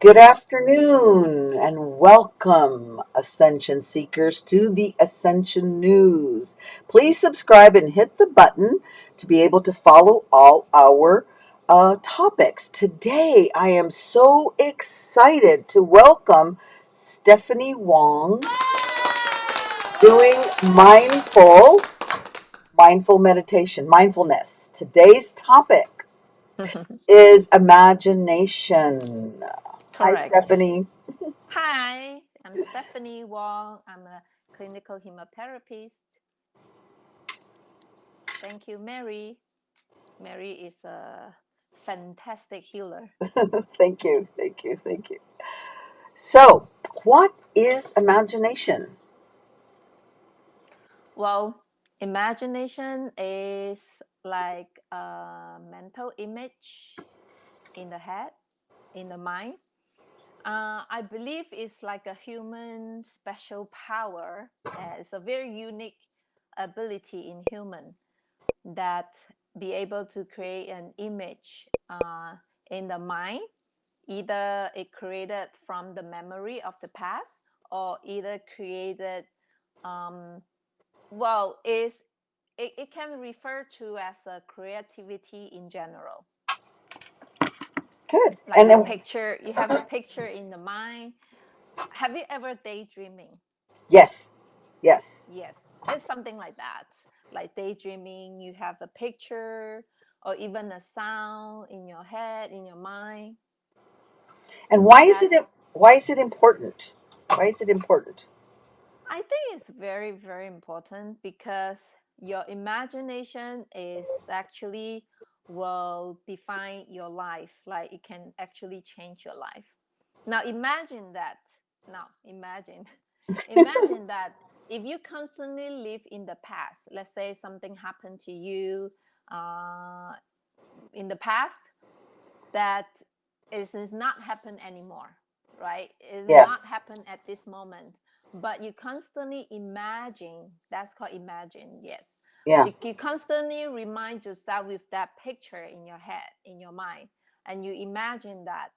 Good afternoon and welcome, Ascension seekers, to the Ascension News. Please subscribe and hit the button to be able to follow all our topics. Today, I am so excited to welcome Stephanie Wong doing mindful meditation, mindfulness. Today's topic is imagination. Hi, Correct. Stephanie. Hi, I'm Stephanie Wong. I'm a clinical hypnotherapist. Thank you, Mary. Mary is a fantastic healer. Thank you, thank you, thank you. So, what is imagination? Well, imagination is like a mental image in the head, in the mind. I believe it's like a human special power. It's a very unique ability in human that be able to create an image in the mind, either it created from the memory of the past or either created well is it can refer to as a creativity in general, Good. like And a then, picture. You have a picture in the mind. Have you ever daydreaming? yes, yes. Yes, it's something like that. Like daydreaming, you have a picture or even a sound in your head, in your mind. And why is That's, it important? Why is it important? I think it's very, very important because your imagination is actually will define your life. Like it can actually change your life. Now imagine that. Now imagine, imagine that if you constantly live in the past, let's say something happened to you uh, in the past that is not happen anymore, right? Is Yeah, not happen at this moment, but you constantly imagine. That's called imagine. Yes, yeah. you constantly remind yourself with that picture in your head, in your mind, and you imagine that,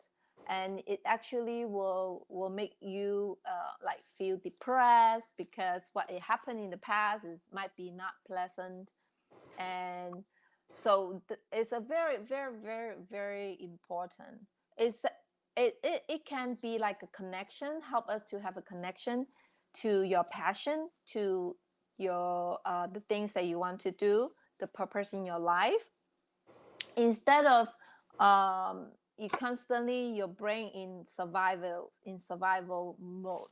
and it actually will make you like feel depressed because what it happened in the past is might be not pleasant. And so it's a very, very, very, very important. It's it can be like a connection, help us to have a connection to your passion, to your the things that you want to do, the purpose in your life, instead of you constantly your brain in survival mode,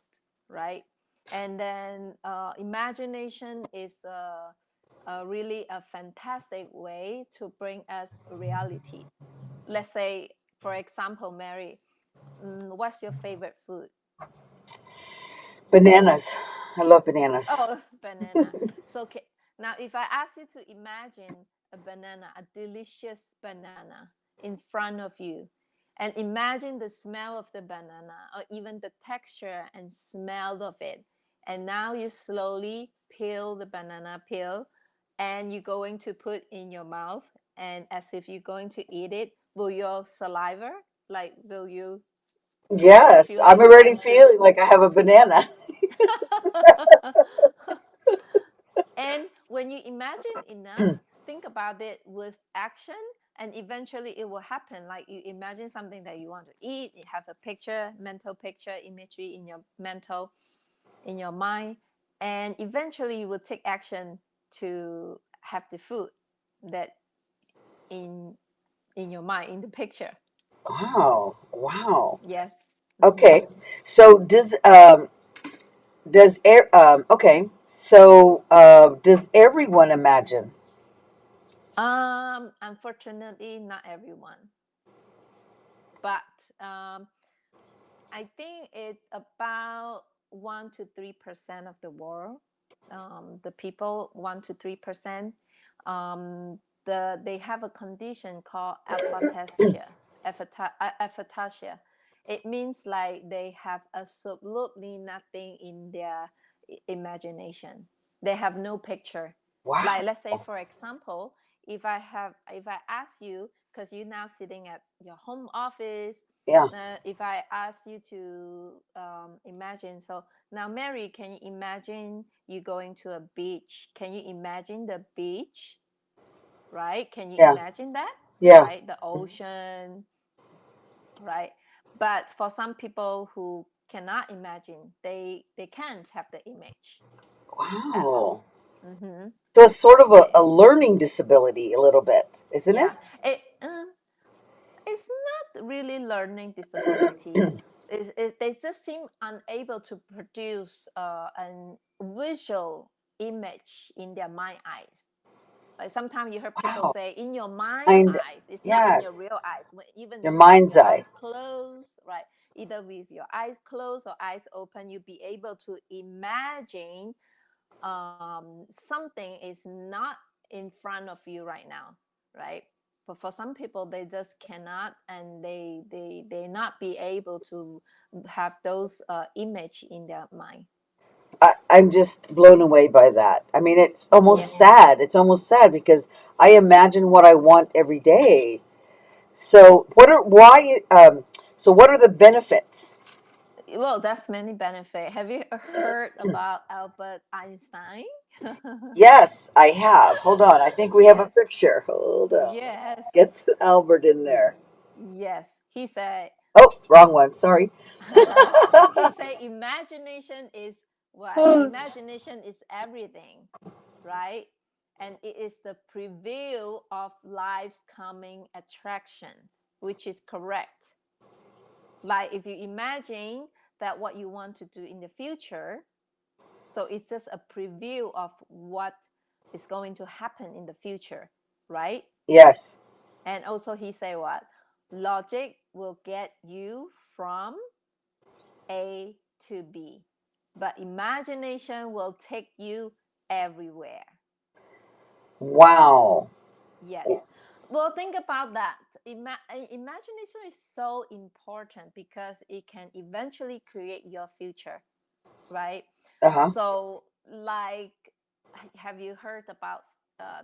right? And then imagination is really a fantastic way to bring us reality. Let's say, for example, Mary, what's your favorite food? Bananas. I love bananas. Oh, banana. So okay, now if I ask you to imagine a banana, a delicious banana in front of you, and imagine the smell of the banana or even the texture and smell of it, and now you slowly peel the banana peel and you're going to put in your mouth, and as if you're going to eat it, will your saliva, like will you Yes, feel I'm like you already want to? feeling like I have a banana. And when you imagine enough, think about it with action, and eventually it will happen. Like you imagine something that you want to eat, you have a picture, mental picture, imagery in your mental, in your mind, and eventually you will take action to have the food that in in your mind, in the picture. Wow, wow. Yes. Hmm. Okay, so okay, so does everyone imagine? Unfortunately, not everyone, but um, I think it's about 1 to 3% of the world. The people 1 to 3%. They have a condition called aphantasia. Aphantasia. It means like they have absolutely nothing in their imagination. They have no picture. Wow. Like let's say, for example, if I ask you, because you're now sitting at your home office Yeah. If I ask you to imagine, so now, Mary, can you imagine you going to a beach? Can you imagine the beach? Right? Can you Yeah. imagine that? Yeah. Right? The ocean, right? But for some people who cannot imagine, they can't have the image at Wow. all. Mm-hmm. So it's sort of Okay. a learning disability a little bit, isn't it? Yeah. It's not really learning disability. They just seem unable to produce a visual image in their mind eyes. Like sometimes you heard people Wow. say, in your mind Mind. eyes, it's not in your Yes. real eyes. Even Your if you have mind's your eye. eyes closed, right? Either with your eyes closed or eyes open, you'll be able to imagine something is not in front of you right now, right? But for some people, they just cannot, and they not be able to have those image in their mind. I'm just blown away by that. I mean, it's almost Yes. sad. It's almost sad because I imagine what I want every day. So what are the benefits? Well, that's many benefit. Have you heard about Albert Einstein? Yes, I have. Hold on. I think we have a Yes. picture. Hold on. Let's Yes. get Albert in Y- there. Yes. He said, Oh, wrong one. Sorry. he said imagination is what? Imagination is everything, right? And it is the preview of life's coming attractions, which is correct. Like if you imagine that what you want to do in the future, so it's just a preview of what is going to happen in the future, right? Yes. And also he said what? Logic will get you from A to B, but imagination will take you everywhere. Wow. Yes. Well, think about that. Imagination is so important because it can eventually create your future, right? Uh-huh. So, like, have you heard about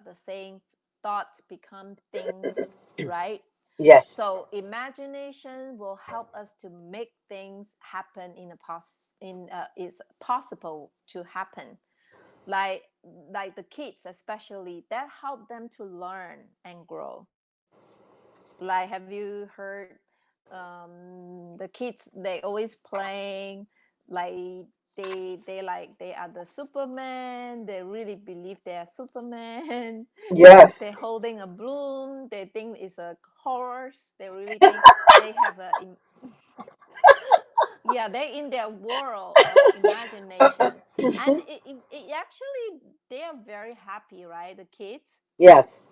the saying, thoughts become things, right? Yes. So, imagination will help us to make things happen it's possible to happen, like the kids especially, that help them to learn and grow. Like, have you heard the kids, they always playing, like they are the Superman, they really believe they are Superman. And if they're Yes. holding a broom, they think it's a horse, they really think they have yeah, they're in their world of imagination. And it actually, they are very happy, right, the kids? Yes.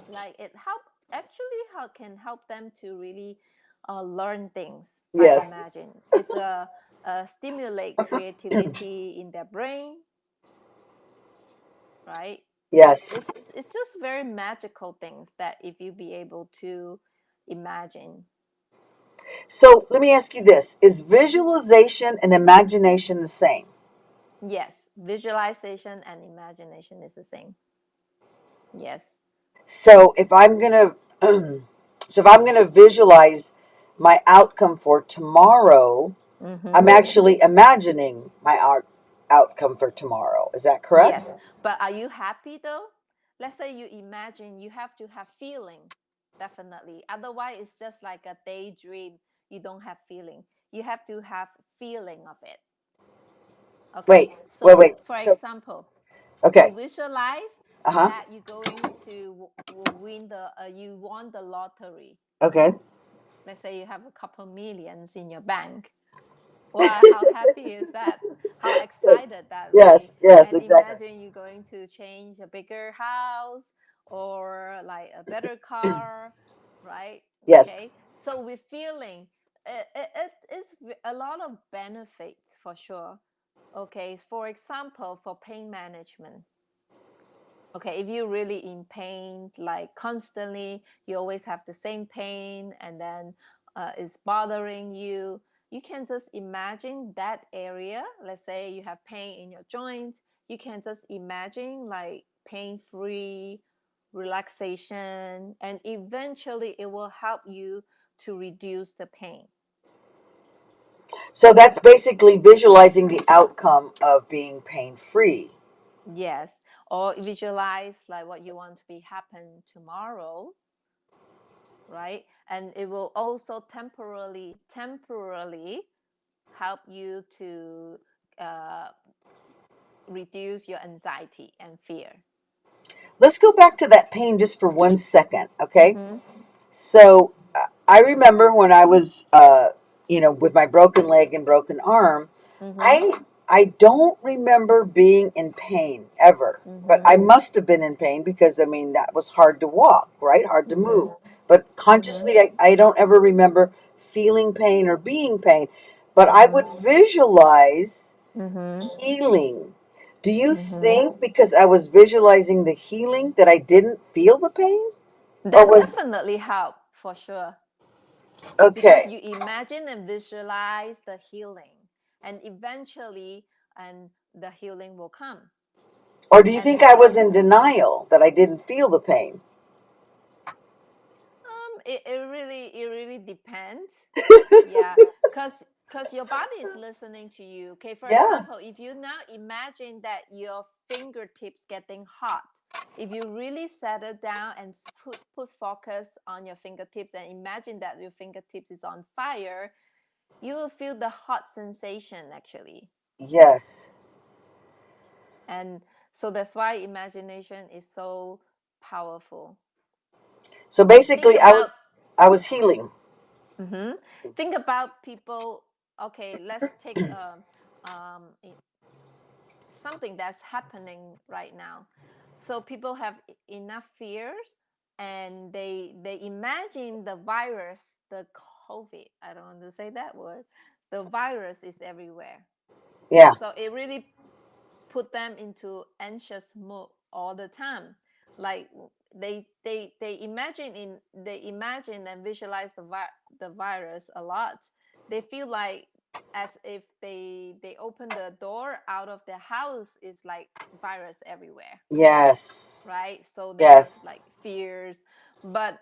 Like it help, actually how can help them to really learn things by Yes. imagine. It's a stimulate creativity in their brain, right? Yes. It's just very magical things that if you be able to imagine. So let me ask you this. Is visualization and imagination the same? Yes, visualization and imagination is the same. Yes. So if I'm gonna so if I'm gonna visualize my outcome for tomorrow, I'm Mm-hmm. actually imagining my outcome for tomorrow. Is that correct? Yes, but are you happy though? Let's say you imagine, you have to have feeling, definitely. Otherwise, it's just like a daydream. You don't have feeling. You have to have feeling of it. Okay, Wait, wait, so wait. for So example, you okay. visualize Uh-huh. that you're going to win you won the lottery. Okay. Let's say you have a couple millions in your bank. Wow, how happy is that? How excited that will be. Yes, yes, And exactly. imagine you're going to change a bigger house or like a better car, right? Yes. Okay. So with feeling, it is a lot of benefits for sure. Okay. For example, for pain management. Okay, if you're really in pain, like constantly, you always have the same pain, and then it's bothering you, you can just imagine that area. Let's say you have pain in your joint, you can just imagine like pain free relaxation, and eventually it will help you to reduce the pain. So that's basically visualizing the outcome of being pain-free. Yes, or visualize like what you want to be happen tomorrow, right? And it will also temporarily help you to reduce your anxiety and fear. Let's go back to that pain just for 1 second, okay? Mm-hmm. So I remember when I was, with my broken leg and broken arm, Mm-hmm. I don't remember being in pain ever, but Mm-hmm. I must have been in pain because I mean that was hard to walk, right? Hard to Mm-hmm. move. But Mm-hmm. consciously, I don't ever remember feeling pain or being pain. But I Mm-hmm. would visualize Mm-hmm. healing. Do you Mm-hmm. think because I was visualizing the healing that I didn't feel the pain? Or That was definitely help for sure, because okay? you imagine and visualize the healing, and eventually, and the healing will come. Or do you And think I was in denial that I didn't feel the pain? it really depends. Yeah, because your body is listening to you. Okay, for Yeah. example, if you now imagine that your fingertips getting hot, if you really settle down and put focus on your fingertips and imagine that your fingertips is on fire, you will feel the hot sensation actually. Yes. And so that's why imagination is so powerful. So Think basically, about I was healing. mhm. Think about people. Okay, let's take something that's happening right now. So people have enough fears, and they imagine the virus, the COVID. I don't want to say that word. The virus is everywhere. Yeah. So it really put them into anxious mode all the time. Like they imagine and visualize the virus a lot. They feel like as if they open the door out of their house is like virus everywhere, Yes. right? So they have Yes. like fears, but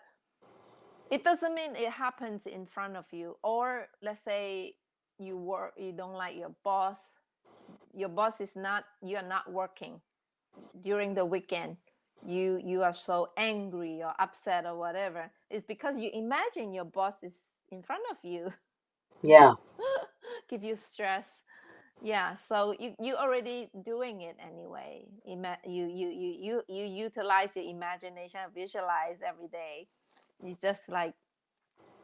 it doesn't mean it happens in front of you. Or let's say you don't like your boss. Your boss is not, you're not working during the weekend, you are so angry or upset or whatever. It's because you imagine your boss is in front of you. Yeah. Give you stress. Yeah, so you already doing it anyway. You utilize your imagination, visualize every day. It's just like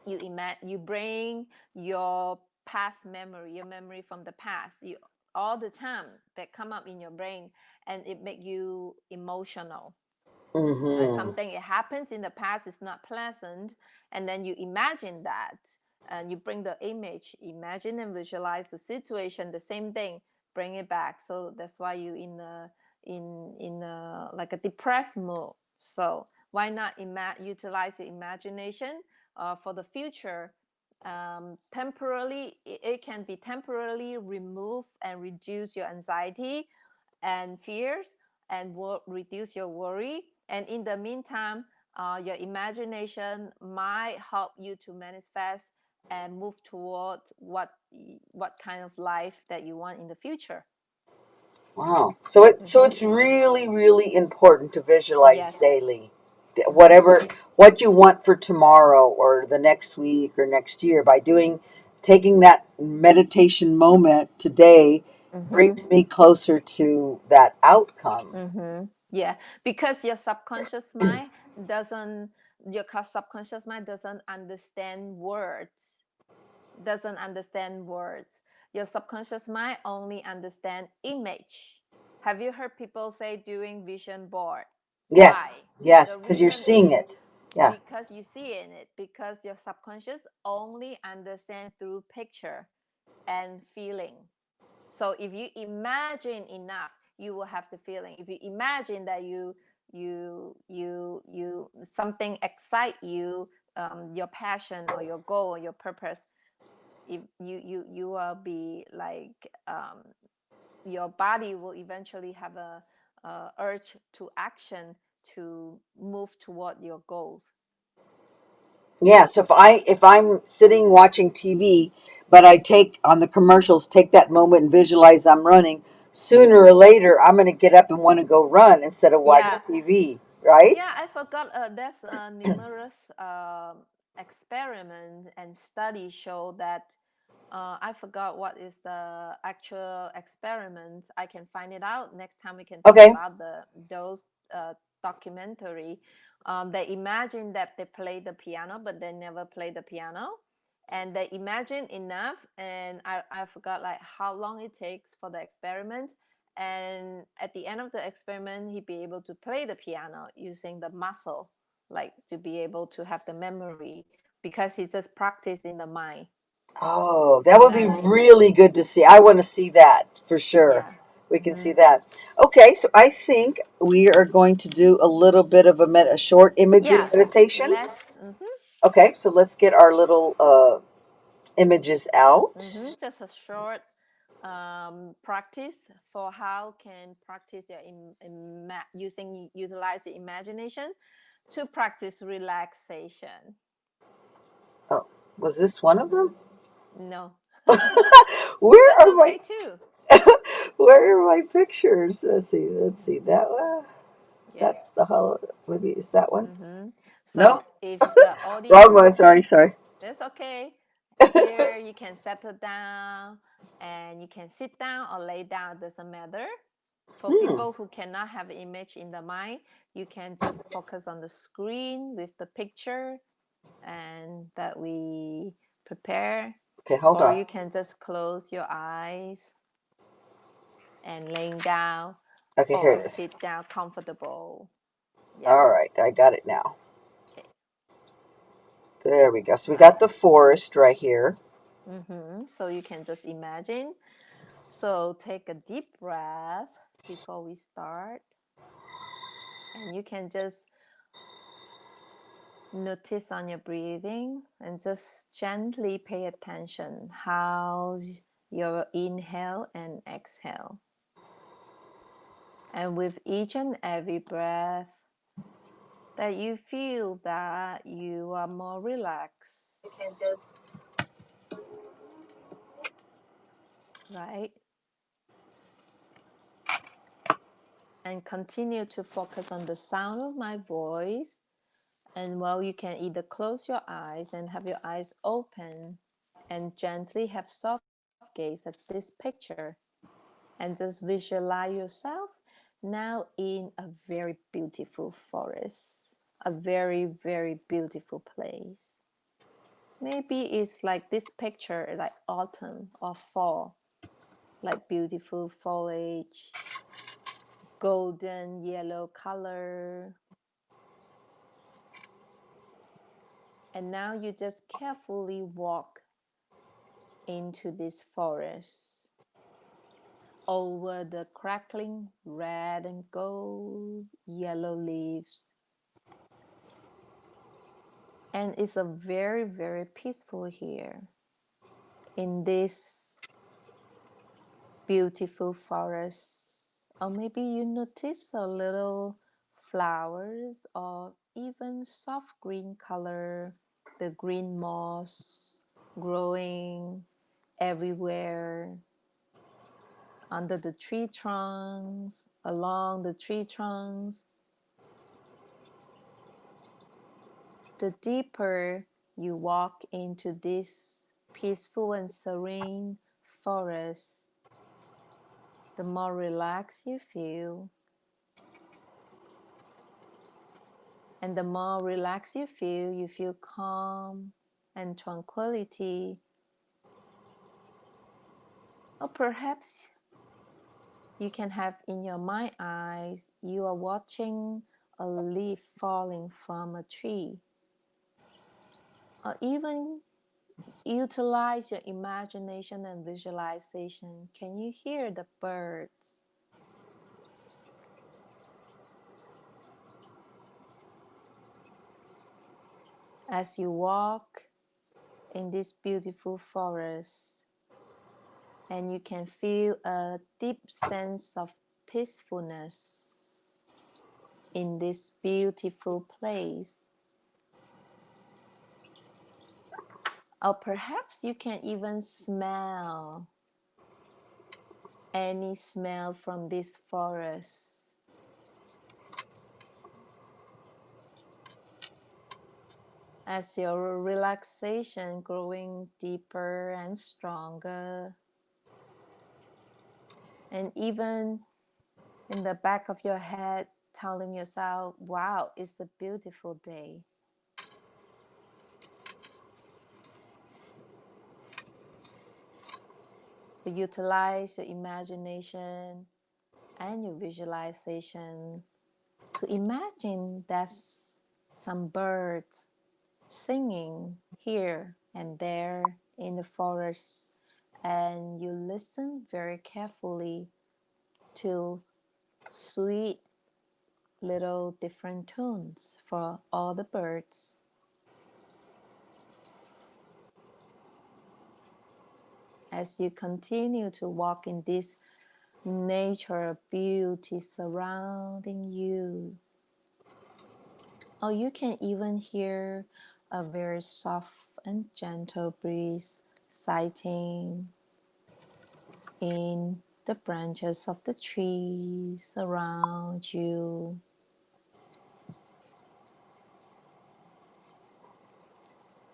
you bring your past memory, your memory from the past, you all the time that come up in your brain, and it make you emotional. Like Mm-hmm. something it happens in the past is not pleasant, and then you imagine that, and you bring the image, imagine and visualize the situation, the same thing, bring it back. So that's why you in like a depressed mood. So why not utilize your imagination for the future? Temporarily, it can be temporarily remove and reduce your anxiety and fears, and will reduce your worry. And in the meantime, your imagination might help you to manifest and move toward what kind of life that you want in the future. Wow. So Mm-hmm. it's really really important to visualize Yes. daily, Mm-hmm. whatever what you want for tomorrow or the next week or next year by taking that meditation moment today Mm-hmm. brings me closer to that outcome. Mm-hmm. Yeah, because doesn't your subconscious mind doesn't understand words, Your subconscious mind only understand image. Have you heard people say doing vision board? Yes. Why? Yes, The because you're reason seeing is it. Yeah. because you see in it, because your subconscious only understand through picture and feeling. So if you imagine enough, you will have the feeling. If you imagine that you something excite you, your passion or your goal or your purpose, if you will be like, your body will eventually have a urge to action to move toward your goals. Yeah, so if I'm sitting watching TV, but I take on the commercials, take that moment and visualize I'm running, sooner or later I'm going to get up and want to go run instead of watch Yeah, TV, right? yeah, I forgot. There's numerous experiments and studies show that. I forgot what is the actual experiment. I can find it out next time. We can talk Okay. about those documentary. They imagine that they play the piano, but they never play the piano, and they imagine enough. And I forgot like how long it takes for the experiment, and at the end of the experiment he'd be able to play the piano using the muscle, like to be able to have the memory, because he just practiced in the mind. Oh, that would be Imagine. really good to see. I want to see that for sure. Yeah. We can see Mm-hmm. that. Okay, so I think we are going to do a little bit of a short imagery Yeah, meditation. less. Mm-hmm. Okay, so let's get our little images out. Mm-hmm. Just a short practice for how can practice your utilize your imagination to practice relaxation. Oh, was this one of them? No. Where That's are my okay too. where are my pictures? Let's see. Let's see that one. Yes. That's the hollow. Maybe it's that one. Mm-hmm. No, So if the wrong audience, one. Sorry, sorry. that's okay. Here you can settle down and you can sit down or lay down, doesn't matter. For Hmm. people who cannot have an image in the mind, you can just focus on the screen with the picture and that we prepare, Okay, hold or on. you can just close your eyes and laying down Okay, here or it is. sit down comfortable. Yeah. All right, I got it now. Okay. There we go. So we Right. got the forest right here. Mm-hmm. So you can just imagine. So take a deep breath before we start. And you can just notice on your breathing and just gently pay attention how your inhale and exhale. And with each and every breath, that you feel that you are more relaxed. You can just Right? And continue to focus on the sound of my voice. And while you can either close your eyes and have your eyes open and gently have soft gaze at this picture and just visualize yourself now in a very beautiful forest, a very, very beautiful place. Maybe it's like this picture, like autumn or fall, like beautiful foliage, golden yellow color. And now you just carefully walk into this forest over the crackling red and gold yellow leaves. And it's a very, very peaceful here in this beautiful forest. Or maybe you notice a little flowers or even soft green color, the green moss growing everywhere under the tree trunks, along the tree trunks. The deeper you walk into this peaceful and serene forest, the more relaxed you feel. And the more relaxed you feel calm and tranquility. Or perhaps you can have in your mind eyes, you are watching a leaf falling from a tree. Or even utilize your imagination and visualization. Can you hear the birds? As you walk in this beautiful forest, and you can feel a deep sense of peacefulness in this beautiful place. Or perhaps you can even smell any smell from this forest. As your relaxation growing deeper and stronger, and even in the back of your head telling yourself, wow, it's a beautiful day. You utilize your imagination and your visualization to imagine there's some birds singing here and there in the forest, and you listen very carefully to sweet little different tunes for all the birds. As you continue to walk in this nature beauty surrounding you, or you can even hear a very soft and gentle breeze sighing in the branches of the trees around you.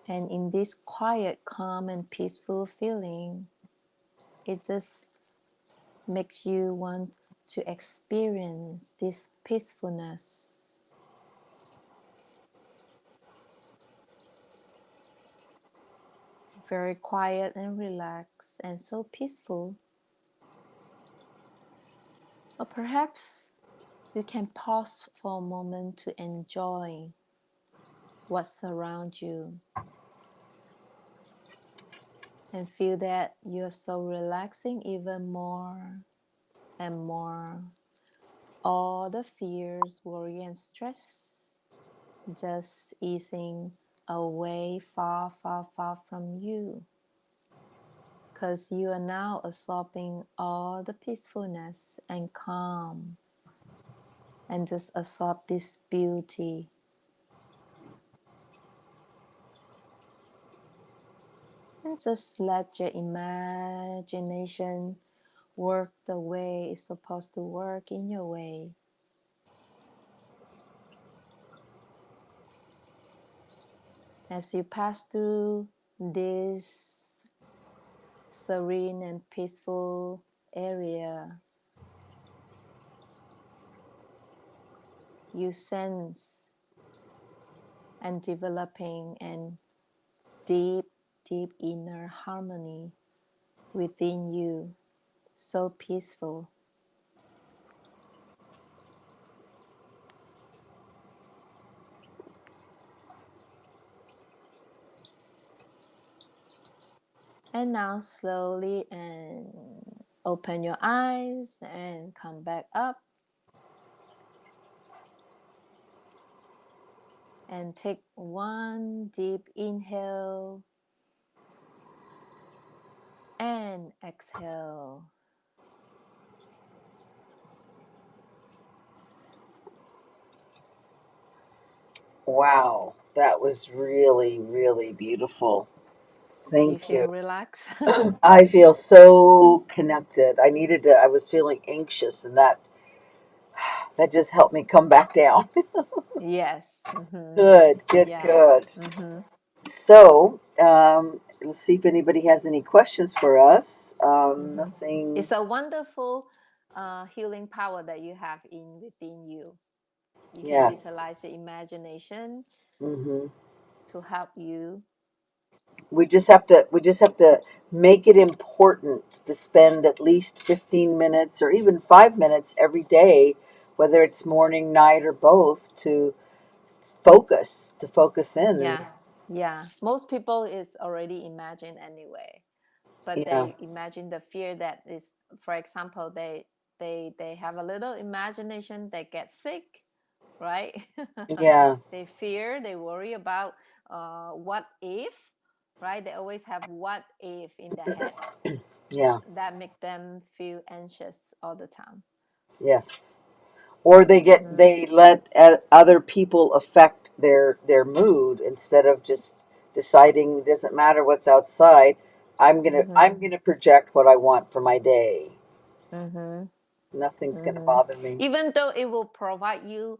And in this quiet, calm, and peaceful feeling, it just makes you want to experience this peacefulness. Very quiet and relaxed and so peaceful. Or perhaps you can pause for a moment to enjoy what surrounds you and feel that you're so relaxing even more and more. All the fears, worry, and stress just easing away far, far, far from you, because you are now absorbing all the peacefulness and calm and just absorb this beauty. And just let your imagination work the way it's supposed to work in your way. As you pass through this serene and peaceful area, you sense and developing an deep, deep inner harmony within you, so peaceful. And now slowly and open your eyes and come back up. And take one deep inhale and exhale. Wow, that was really, really beautiful. You Thank feel you. relaxed? I feel so connected. I was feeling anxious, and that just helped me come back down. Yes. Mm-hmm. Good, good, Yeah. good. Mm-hmm. So, let's see if anybody has any questions for us. Mm-hmm. Nothing. It's a wonderful healing power that you have within you. You can Yes. utilize your imagination Hmm. to help you. We just have to make it important to spend at least 15 minutes or even 5 minutes every day, whether it's morning, night, or both, to focus in. And Yeah. Yeah. Most people is already imagined anyway, but yeah, they imagine the fear that is, for example, they have a little imagination, they get sick, right? yeah, They fear, they worry about what if, right? They always have what if in their head yeah, that make them feel anxious all the time. yes. Or Mm-hmm. they let other people affect their mood instead of just deciding it doesn't matter what's outside. I'm Mm-hmm. gonna project what I want for my day. Mm-hmm. Nothing's gonna Mm-hmm. bother me. Even though it will provide you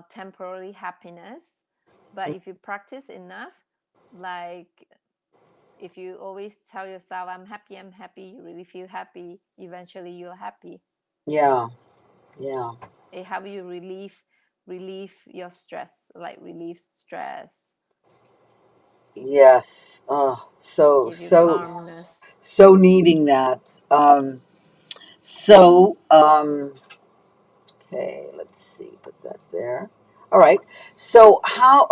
temporary happiness, but Mm, if you practice enough, like if you always tell yourself, I'm happy, you really feel happy, eventually you're happy. yeah, yeah, It helps you relieve your stress, like relieve stress, yes. Oh, so give you so calmness. so needing that. So okay, let's see. Put that there. All right. So how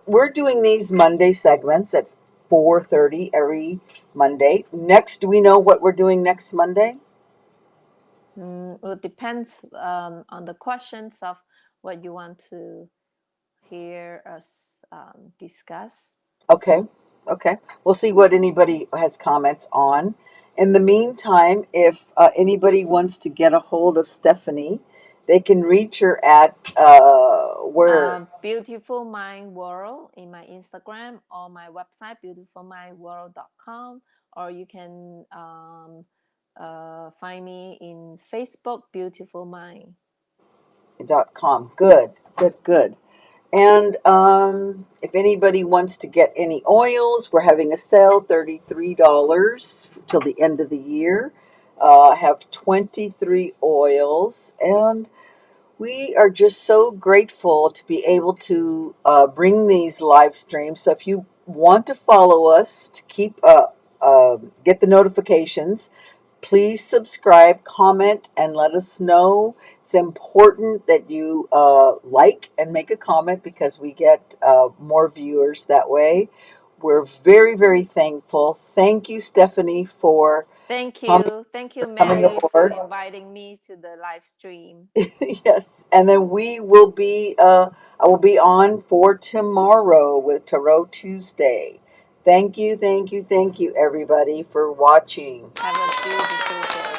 we're doing these Monday segments at 4:30 every Monday. Next, do we know what we're doing next Monday? Well, it depends on the questions of what you want to hear us discuss. Okay. Okay. We'll see what anybody has comments on. In the meantime, if anybody wants to get a hold of Stephanie, they can reach her at where? Beautiful Mind World in my Instagram or my website, beautifulmindworld.com, or you can find me in Facebook, Beautiful Mind. .com. Good. Good. Good. And if anybody wants to get any oils, we're having a sale, $33 till the end of the year. I have 23 oils, and we are just so grateful to be able to bring these live streams. So if you want to follow us to keep get the notifications, please subscribe, comment, and let us know. It's important that you like and make a comment because we get more viewers that way. We're very, very thankful. Thank you, Stephanie, for Thank coming, you. Thank you, for coming Mary, for aboard. inviting me to the live stream. Yes, and then we will be. I will be on for tomorrow with Tarot Tuesday. Thank you, thank you, thank you, everybody, for watching. Have a beautiful day.